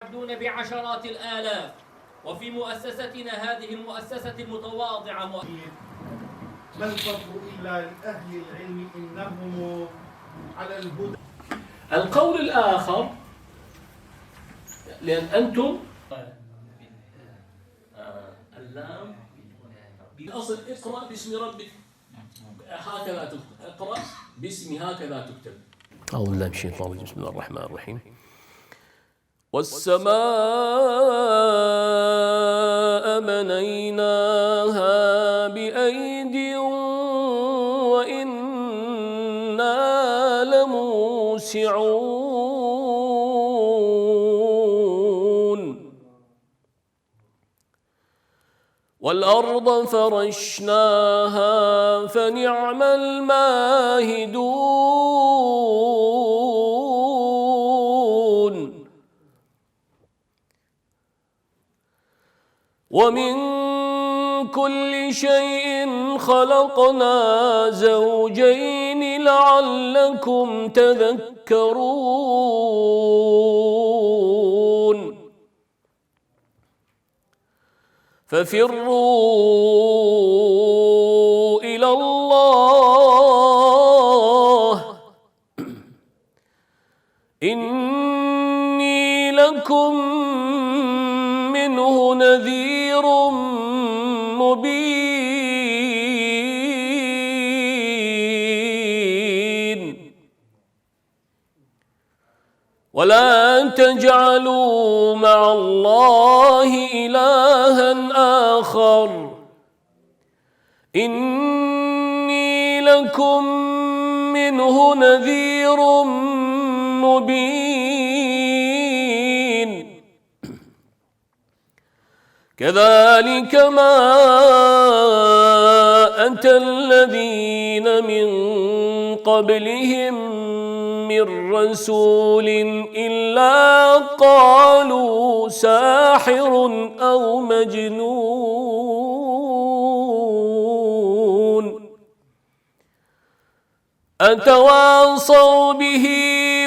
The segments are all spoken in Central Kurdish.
يعدون بعشرات الآلاف. وفي مؤسستنا هذه المؤسسة المتواضعة ما الفضل إلا لأهل العلم إنهم على الهدى. القول الآخر، لأن أنتم اللام بالأصل اقرأ باسم ربك، هكذا تكتب، اقرأ باسم هكذا تكتب. أعوذ بالله من الشيطان الرجيم. بسم الله الرحمن الرحيم. والسماء بنيناها بأيد وإنا لموسعون والأرض فرشناها فنعم الماهدون ومن كل شيء خلقنا زوجين لعلكم تذكرون ففروا إلى الله إني لكم منه نذير مبين ولا تجعلوا مع الله إلها آخر إني لكم منه نذير مبين كذلك ما أتى الذين من قبلهم من رسول إلا قالوا ساحر أو مجنون أتواصوا به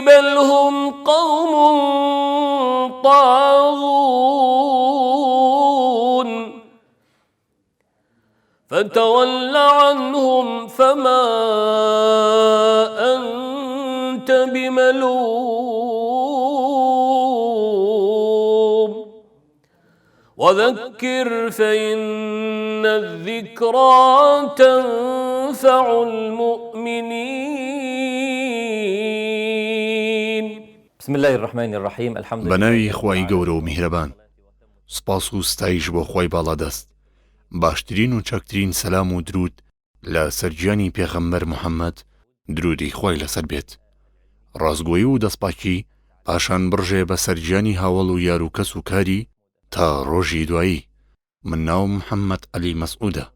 بل هم قوم طاغون فتول عنهم فما أنت بملوم وذكر فإن الذكرى تنفع المؤمنين. بسم الله الرحمن الرحيم. الحمد لله. بەناوی خوای گەورە و میهرەبان، سپاس و ستایش بۆ خۆی باڵادەست. باشترین و چەکترین سەلام و درود لە سەرگیانی پێغەمبەر محەممەد، درودی خۆی لەسەر بێت. ڕازگۆیی و دەستپاکی پاشان بڕژێ بە سەرگیانی هاوڵ و یار و کەس و کاری تا ڕۆژی دوایی. من ناوم محەممەد عەلی مەسعودە،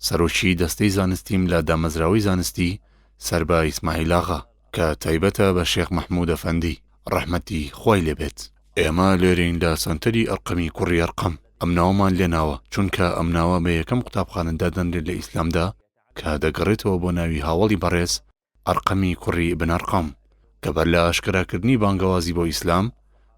سەرۆکی دەستەی زانستیم لە دامەزراوەی زانستی سەربا ئیسماعیل ئاغا کە تایبەتە بە شێخ مەحموود ئەفەندی ڕەحمەتی خۆی لێبێت. ئێمە لێرەین لە سەنتەری ئەرقەمی کوڕی ئەرقەم. ئەم ناومان لێناوە چونکە ئەم ناوە بە یەکەم قوتابخانەدا دەنرێت لە ئیسلامدا کە دەگەڕێتەوە بۆ ناوی هاوڵی بەڕێز ئەرقەمی کوڕی ابن ئەرقەم کە بەر لە ئاشکراکردنی بانگەوازی بۆ ئیسلام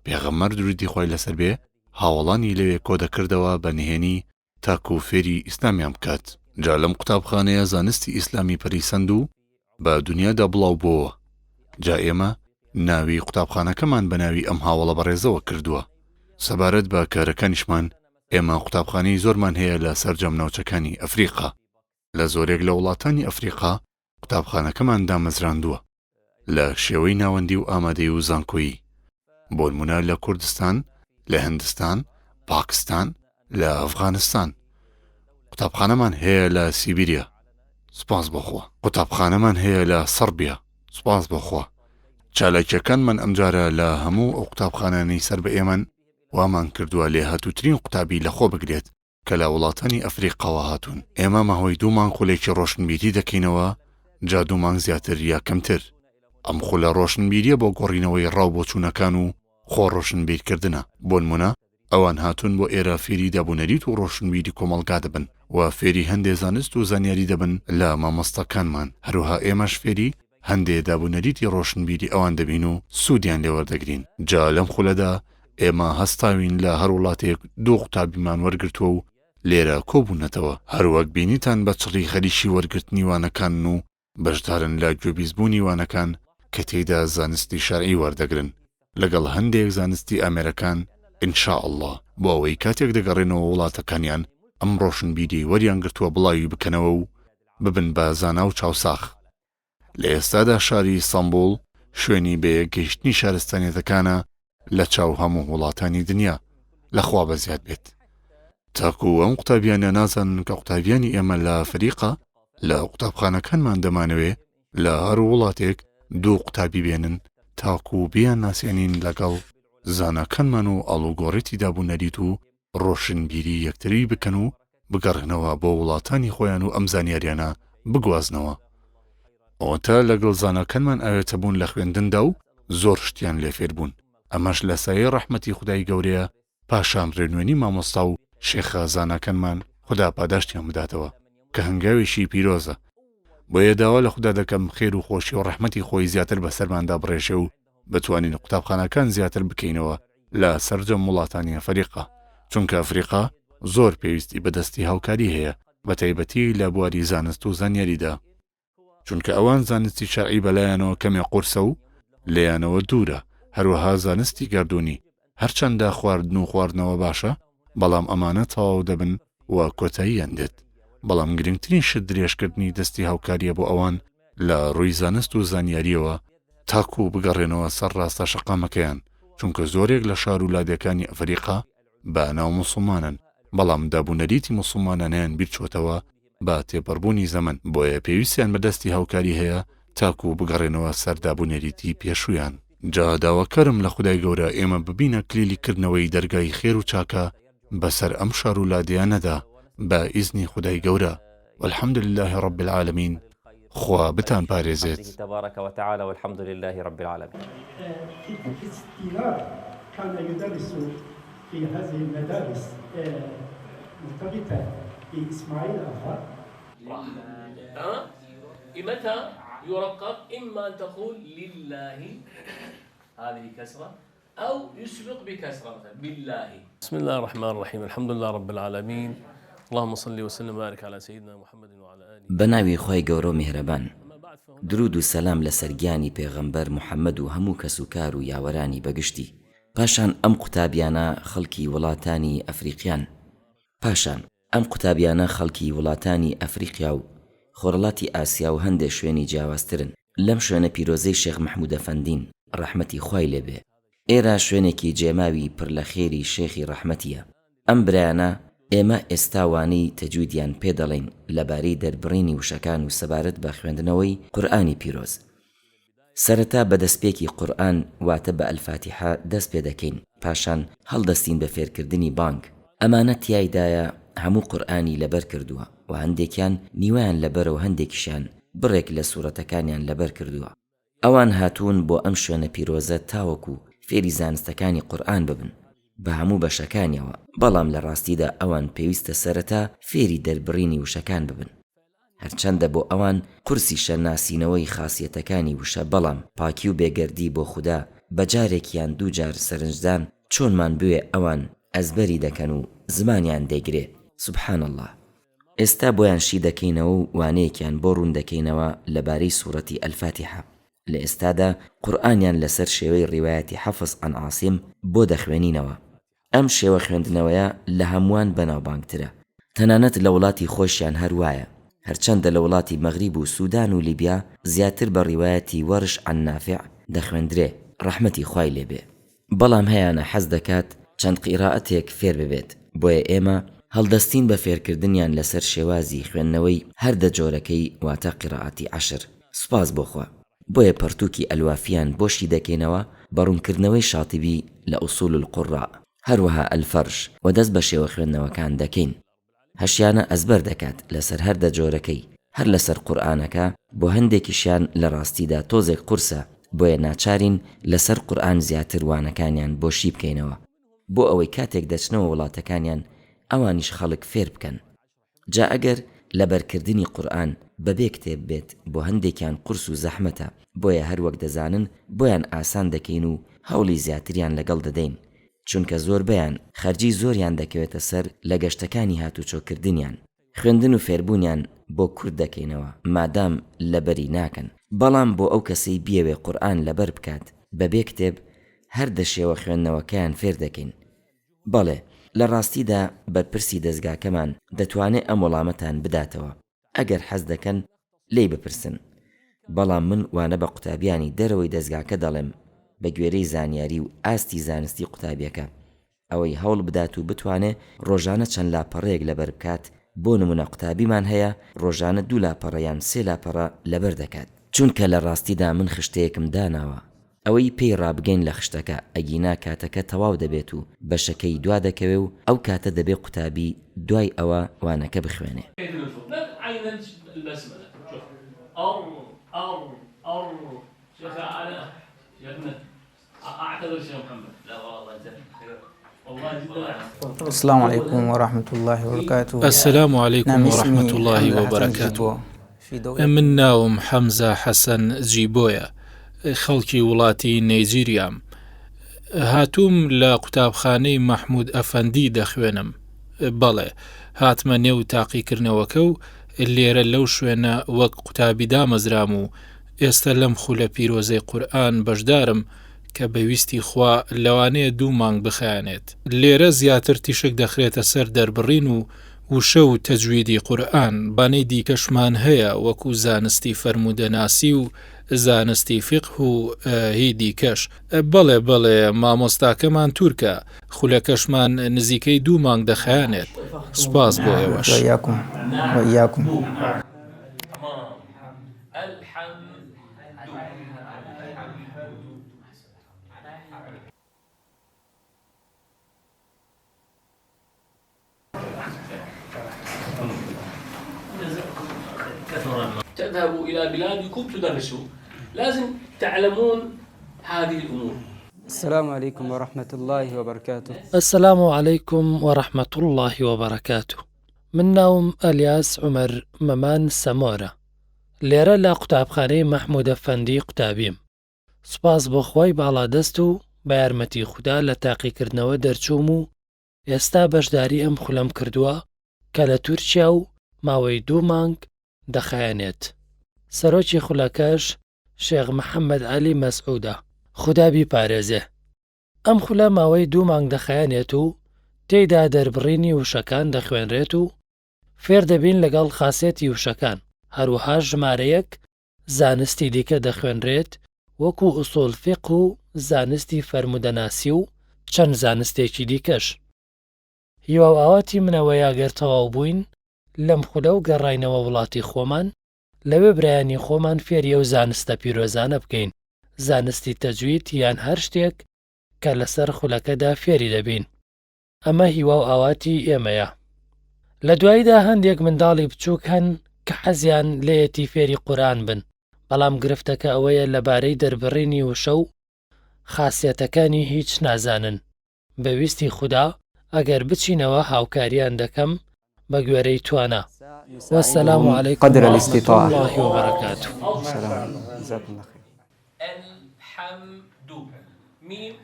پێغەمبەر درودی خۆی لەسەر بێ هاوڵانی لەوێ کۆ دەکردەوە بە نهێنی تاکو و فێری ئیسلامیان بکات. جا لەم قوتابخانەیە زانستی ئیسلامی پەریسەند و بە دنیادا بڵاو بووە. جا ئێمە ناوی قوتابخانەکەمان بە ناوی ئەم هاوڵە بەڕێزەوە کردووە. سەبارەت بە کارەکانیشمان ئێمە قوتابخانەی زۆرمان هەیە لە سەرجەم ناوچەکانی ئەفریقا. لە زۆرێک لە وڵاتانی ئەفریقا قوتابخانەکەمان دامەزراندووە لە شێوەی ناوەندی و ئامادەی و زانکۆیی. بۆ نمونە لە کوردستان، لە هەندستان، پاکستان، لە ئەفغانستان. قوتابخانەمان هەیە لە سیبیریا، سوپاس بۆخوا. قوتابخانەمان هەیە لە سەربیا، سوپاس بۆخوا. چالاکیەکانمان ئەمجارە لە هەموو ئەو قوتابخانانەی سەر بە ئێمەن وامان کردووە لێ هاتووترین قوتابی لە خۆ بگرێت کە لە وڵاتانی ئەفریقاوە هاتوون. ئێمە ماهۆی 2 مانگ خولێکی ڕۆشنبیری دەکەینەوە، جا 2 مانگ زیاتر یا کەمتر. ئەم خولە ڕۆشنبیریە بۆ گۆڕینەوەی ڕاو بۆ چوونەکان و خۆ ڕۆشنبیرکردنە. بۆ نمونە ئەوان هاتوون بۆ ئێرە فێری دابوونەریت و ڕۆشنبیری کۆمەڵگا دەبن و فێری هەندێ زانست و زانیاری دەبن لە مامۆستاکانمان. هەروها ئێمەش فێری هەندێ دابوونەریتی ڕۆشنبیری ئەوان دەبین و سوودیان لێوەردەگرین. جا لەم خولەدا ئێمە هەستاوین لە هەر وڵاتێک دوو قوتابیمان وەرگرتووە و لێرە کۆبوونەتەوە هەروەک بینیتان بە چڕی خەریشی وەرگرتنی وانەکان و بەشدارن لە گوێبیزبوونی وانەکان کە تێیدا زانستی شەرعی وەردەگرن لەگەڵ هەندێک زانستی ئامێرەکان ئینشاءالله بۆ ئەوەی کاتێک دەگەڕێنەوە وڵاتەکانیان ئەم ڕۆشنبیری وەریان گرتووە بڵاوی بکەنەوە و ببن بە زانا و چاوساخ لە ئێستادا شاری ئیستانبوڵ شوێنی بەیەکگەیشتنی شارستانیەتەکانە لە چاو هەموو وڵاتانی دنیا لەخوا بەزیاد بێت تاکو ئەم قوتابیانە نازانن کە قوتابیانی ئێمە لە فەریقە لە قوتابخانەکانمان دەمانەوێ لە هەر وڵاتێک دوو قوتابی بێنن تاکو بیان ناسیێنین لەگەڵ زاناکانمان و ئاڵوگۆڕێتی دابوونەریت و ڕۆشنبیری یەکتری بکەن و بگەڕێنەوە بۆ وڵاتانی خۆیان و ئەم زانیاریانە بگوازنەوە ئەوەتە لەگەڵ زاناکانمان ئاوێتە بوون لە خوێندندا و زۆر شتیان لێفێر بوون ئەمەش لە سایەی ڕەحمەتی خودای گەورەیە پاشان ڕێنوێنی مامۆستا و شێخە زاناکانمان خدا پاداشتیان بداتەوە کە هەنگاوێکی پیرۆزە بۆیە داوا لە خوددا دەکەم خێر و خۆشی و ڕەحمەتی خۆی زیاتر بەسەرماندا بڕێژێ و بتوانین قوتابخانەکان زیاتر بکەینەوە لە سەرجەم وڵاتانی ئەفریقا چونکە ئەفریقا زۆر پێویستی بەدەستی هاوکاری هەیە بە تایبەتی لە بواری زانست و زانیاریدا چونکە ئەوان زانستی شەرعی بەلایەنەوە کەمێ قورسە و لێیانەوە دوورە هەروەها زانستی گەردوونی هەرچەندە خواردن و خواردنەوە باشە بەڵام ئەمانە تەواو دەبن و کۆتاییان دێت بەڵام گرنگترین شت درێژکردنی دەستی هاوکاریە بۆ ئەوان لە ڕووی زانست و زانیاریەوە تاکو بگەڕێنەوە سەر ڕاستە شەقامەکەیان چونکە زۆرێک لە شار و لادەکانی ئەفریقا بە ناو موسڵمانن بەڵام دابوونەریتی موسڵمانانیان بیرچۆتەوە بە تێپەڕبوونی زەمن بۆیە پێویستیان بەدەستی هاوکاری هەیە تاکو بگەڕێنەوە سەر دابوونەریتی پێشویان جا داواکەرم لە خودای گەورە ئێمە ببینە کلیلیکردنەوەی دەرگای خێر و چاکە بەسەر ئەم شار و لادەیانەدا بە ئیزنی خودای گەورە والحمد لله رب العالمين خوا بتان بارزت تبارك وتعالى والحمد لله رب العالمين. في استيلاء كان يدرس في هذه المدارس مرتبطة بإسماعيل آخر. متى يرقق إما أن تقول لله هذه كسرة أو يسبق بكسرة مثلا بالله. بسم الله الرحمن الرحيم الحمد لله رب العالمين اللهم صل وسلم وبارك على سيدنا محمد وعلى آله. بناوي خوي گەورە مهرەبان درود و سەلام لەسەر گیانی پێغەمبەر محەممەد و هەموو کەس و کار و یاوەرانی بەگشتی پاشان ئەم قوتابیانە خەڵکی وڵاتانی ئەفریقیان پاشان ئەم قوتابیانە خەڵکی وڵاتانی ئەفریقیا و خۆرەڵاتی ئاسیا و هەندێک شوێنی جیاوازترن لەم شوێنە پیرۆزەی شێخ مەحموود ئەفەندین ڕەحمەتی خوای لێبێ ئێرە شوێنێکی جێماوی پڕ لە خێری شێخی ڕەحمەتیە ئەم برایانە ئێمە ئێستاوانەی تەجویدیان پێدەڵێن لەبارەی دەربڕینی وشەکان و سەبارەت بە خوێندنەوەی قورئانی پیرۆز سەرەتا بە دەستپێکی قورئان واتە بە ئەلفاتیحە دەست پێ دەکەین پاشان هەڵدەستین بە فێرکردنی بانگ ئەمانە تیایدایە هەموو قورئانی لەبەر کردووە و هەندێکیان نیوەیان لەبەرە و هەندێکیشیان بڕێک لە سوورەتەکانیان لەبەر کردووە ئەوان هاتوون بۆ ئەم شوێنە پیرۆزە تاوەکو فێری زانستەکانی قورئان ببن بە هەموو بەشەکانیەوە بەڵام لە ڕاستیدا ئەوان پێویستە سەرەتا فێری دەربڕینی وشەکان ببن هەرچەندە بۆ ئەوان قورسی شەرناسینەوەی خاسیەتەکانی وشە بەڵام پاکی و بێگەردی بۆ خوددا بەجارێکیان دووجار سەرنجدان چۆنمان بوێ ئەوان ئەزبەری دەکەن و زمانیان دەیگرێ سبحان الله ئێستا بۆیان شی دەکەینەوە و وانەیەکیان بۆ ڕوون دەکەینەوە لەبارەی سوورەتی ئەلفاتیحە لە ئێستادا قورئانیان لەسەر شێوەی ڕیوایەتی حەفظ عن عاصم بۆ دەخوێنینەوە ئەم شێوە خوێندنەوەیە لە هەمووان بەناوبانگترە تەنانەت لە وڵاتی خۆشیان هەروایە هەرچەندە لە وڵاتی مەغریب و سوودان و لیبیا زیاتر بە ڕیوایەتی وەرش عن نافع دەخوێندرێ ڕەحمەتی خوای لێبێ بەڵام هەیانە حەز دەکات چەند قیرائەتێک فێر ببێت بۆیە ئێمە هەڵدەستین بە فێرکردنیان لەسەر شێوازی خوێندنەوەی هەردە جۆرەکەی واتە قیرائەتی عەشر سوپاس بۆخوا بۆیە پەرتووکی ئەلوافیان بۆشی دەکەینەوە بەڕوونکردنەوەی شاتیبی لە ئوسول القوڕا هەروەها ئەلفەرش و دەست بە شێوە خوێندنەوەکان دەکەین هەشیانە ئەزبەر دەکات لەسەر هەردە جۆرەکەی هەر لەسەر قورئانەکە بۆ هەندێکیشیان لە ڕاستیدا تۆزێک قورسە بۆیە ناچارین لەسەر قورئان زیاتر وانەکانیان بۆشی بکەینەوە بۆ ئەوەی کاتێک دەچنەوە وڵاتەکانیان ئەوانیش خەڵک فێر بکەن جا ئەگەر لەبەرکردنی قورئان بەبێ کتێب بێت بۆ هەندێکیان قورس و زەحمەتە بۆیە هەروەک دەزانن بۆیان ئاسان دەکەین و هەوڵی زیاتریان لەگەڵ دەدەین چونکە زۆربەیان خەرجی زۆریان دەکەوێتە سەر لە گەشتەکانی هاتوچۆکردنیان خوێندن و فێربوونیان بۆ کورد دەکەینەوە مادام لەبەری ناکەن بەڵام بۆ ئەو کەسەی بیەوێ قورئان لەبەر بکات بەبێ کتێب هەر دەشێوە خوێندنەوەکەیان فێر دەکەین بەڵێ لە ڕاستیدا بەرپرسی دەستگاکەمان دەتوانێت ئەم وەڵامەتان بداتەوە ئەگەر حەز دەکەن لێی بپرسن بەڵام من وانە بە قوتابیانی دەرەوەی دەستگاکە دەڵێم بە گوێرەی زانیاری و ئاستی زانستی قوتابیەکە ئەوەی هەوڵ بدات و بتوانێت ڕۆژانە چەند لاپەڕەیەک لەبەر بکات بۆ نمونە قوتابیمان هەیە ڕۆژانە 2 لاپەڕە یان 3 لاپەڕە لەبەر دەکات چونکە لە ڕاستیدا من خشتەیەکم داناوە ئەوەی پێی ڕابگەین لە خشتەکە ئەگینا کاتەکە تەواو دەبێت و بەشەکەی دوا دەکەوێ و ئەو کاتە دەبێ قوتابی دوای ئەوە وانەکە بخوێنێ السلام عليكم ورحمة الله وبركاته. السلام عليكم ورحمة الله وبركاته. من ناوم حمزة حسن جيبويا خەڵکی وڵاتی نەیجیریام هاتووم لە قوتابخانەی مححمود ئەفەندی دەخوێنم بەڵێ هاتمە نێو تاقیکردنەوەکە و لێرە لەو شوێنە وەک قوتابی دامەزرام و ئێستا لەم خولە پیرۆزەی قورئان بەشدارم کە بەویستی خوا لەوانەیە 2 مانگ بخایەنێت لێرە زیاتر تیشک دەخرێتە سەر دەربڕین و وشە و تەجویدی قورئان بانەی دیکەشمان هەیە وەکو زانستی فەرمودەناسی و زانستی فقه و هی دیکەش بەڵێ مامۆستاکەمان تورکە خولەکەشمان نزیکەی 2 مانگ دەخایەنێت سوپاس بۆ ئێوەش وإياكم. تذهبوا إلى بلادكم تدرسوا لازم تعلمون هذه الأمور. السلام عليكم ورحمة الله وبركاته. السلام عليكم ورحمة الله وبركاته. من ناوم ئەلیاس عومەر مەمان سەمۆرە لێرە لە قوتابخانەی مححمود ئەفەندی قوتابیم سوپاس بۆ خۆی باڵادەست و بە یارمەتی خودا لە تاقیکردنەوە دەرچووم و ئێستا بەشداری ئەم خولەم کردووە کە لە تورکیا و ماوەی 2 مانگ دەخایەنێت سەرۆکی خولەکەش شێخ محەممەد عەلی مەسعودە خودا بیپارێزێ ئەم خولە ماوەی 2 مانگ دەخایەنێت و تێیدا دەربڕینی وشەکان دەخوێنرێت و فێر دەبین لەگەڵ خاسێتی وشەکان هەروەها ژمارەیەک زانستی دیکە دەخوێنرێت وەکو ئوسوڵ فیقه و زانستی فەرمودەناسی و چەند زانستێکی دیکەش هیوا و ئاواتی منەوەی ئەگەر تەواو بووین لەم خولە و گەڕاینەوە وڵاتی خۆمان لەوێ برایانی خۆمان فێریە و زانستە پیرۆزانە بکەین زانستی تەجوید یان هەر شتێک کە لەسەر خولەکەدا فێری دەبین ئەمە هیوا و ئاواتی ئێمەیە لە دواییدا هەندێک منداڵی بچووک هەن کە حەزیان لێیەتی فێری قورئان بن بەڵام گرفتەکە ئەوەیە لەبارەی دەربڕینی وشە و خاسیەتەکانی هیچ نازانن بەویستی خودا ئەگەر بچینەوە هاوکاریان دەکەم بە گوێرەی توانە والسلام عليكم قدر ورحمة الاستطاعة. الله وبركاته. السلام جزاكم الله خير. الحمد ميم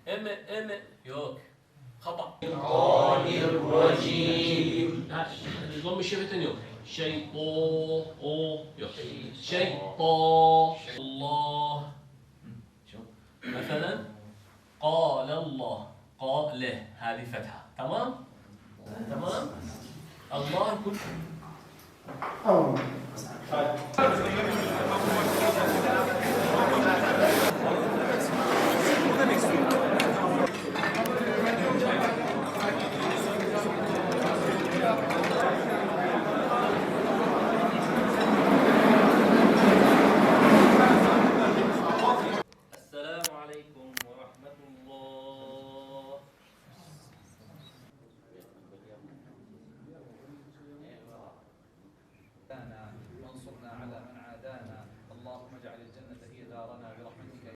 ام يوك خطأ ضم الشفتين يوك شيطان يوك شيطان الله مثلا قال الله قال هذه فتحة تمام الله يكون أو